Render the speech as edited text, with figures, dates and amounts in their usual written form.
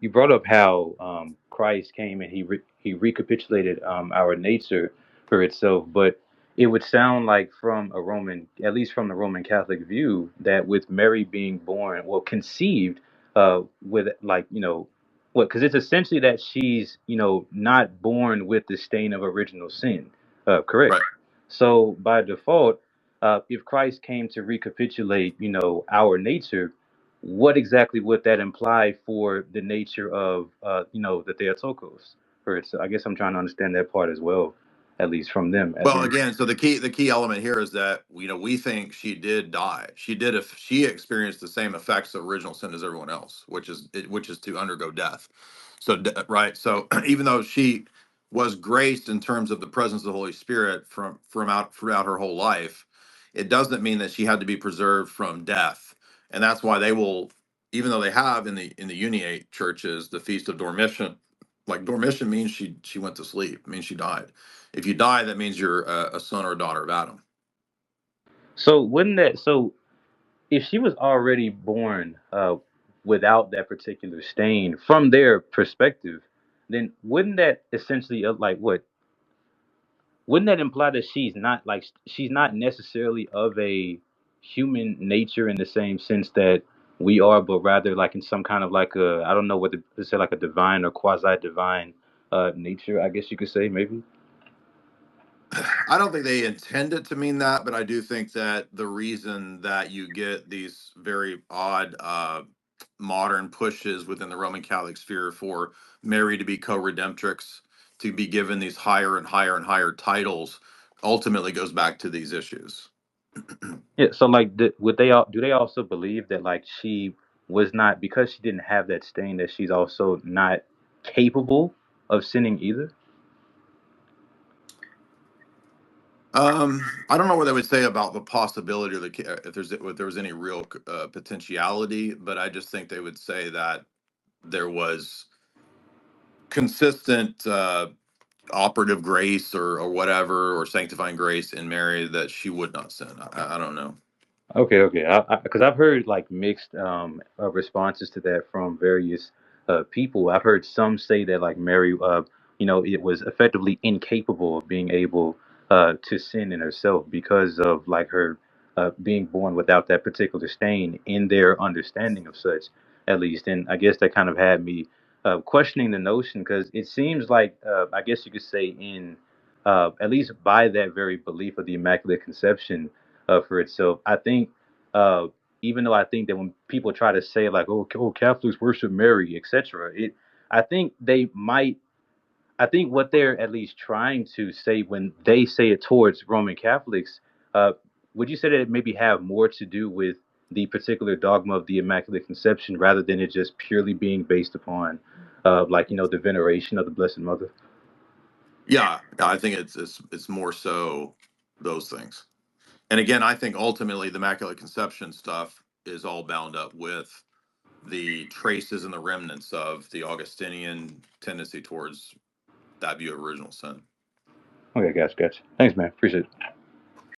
you brought up how Christ came and he recapitulated our nature for itself, but it would sound like from a Roman, at least from the Roman Catholic view, that with Mary being born, well, conceived, with like what? Because it's essentially that she's not born with the stain of original sin, correct? Right. So by default, if Christ came to recapitulate, our nature, what exactly would that imply for the nature of the Theotokos? For it, so I guess I'm trying to understand that part as well, at least from them, at Well, least. again, so the key element here is that we think she did die. She did, if she experienced the same effects of original sin as everyone else, which is to undergo death. So right. So even though she was graced in terms of the presence of the Holy Spirit from out throughout her whole life, it doesn't mean that she had to be preserved from death. And that's why they will, even though they have in the Uniate churches the Feast of Dormition. Like dormition means she went to sleep, means she died. If you die, that means you're a son or a daughter of Adam. So wouldn't that so if she was already born without that particular stain from their perspective, then wouldn't that essentially like what? Wouldn't that imply that she's not necessarily of a human nature in the same sense that we are, but rather like in some kind of like a I don't know what to say like a divine or quasi divine nature, I guess you could say maybe. I don't think they intend it to mean that, but I do think that the reason that you get these very odd modern pushes within the Roman Catholic sphere for Mary to be co-redemptrix, to be given these higher and higher and higher titles, ultimately goes back to these issues. Yeah. So like, would they all do they also believe that like she was not because she didn't have that stain that she's also not capable of sinning either? I don't know what I would say about the possibility or if there was any real potentiality, but I just think they would say that there was consistent operative grace or whatever or sanctifying grace in Mary that she would not sin. I don't know. Okay, okay. Because I've heard like mixed responses to that from various people. I've heard some say that like Mary, it was effectively incapable of being able to sin in herself because of like her being born without that particular stain in their understanding of such, at least. And I guess that kind of had me questioning the notion because it seems like I guess you could say in at least by that very belief of the Immaculate Conception for itself. I think, uh, even though I think that when people try to say like, oh, Catholics worship Mary, etc., I think they might. I think what they're at least trying to say when they say it towards Roman Catholics, uh, would you say that it maybe have more to do with the particular dogma of the Immaculate Conception rather than it just purely being based upon, like the veneration of the Blessed Mother? Yeah, I think it's more so those things. And again, I think ultimately the Immaculate Conception stuff is all bound up with the traces and the remnants of the Augustinian tendency towards that view of original sin. Okay, gotcha, gotcha. Thanks, man. Appreciate it.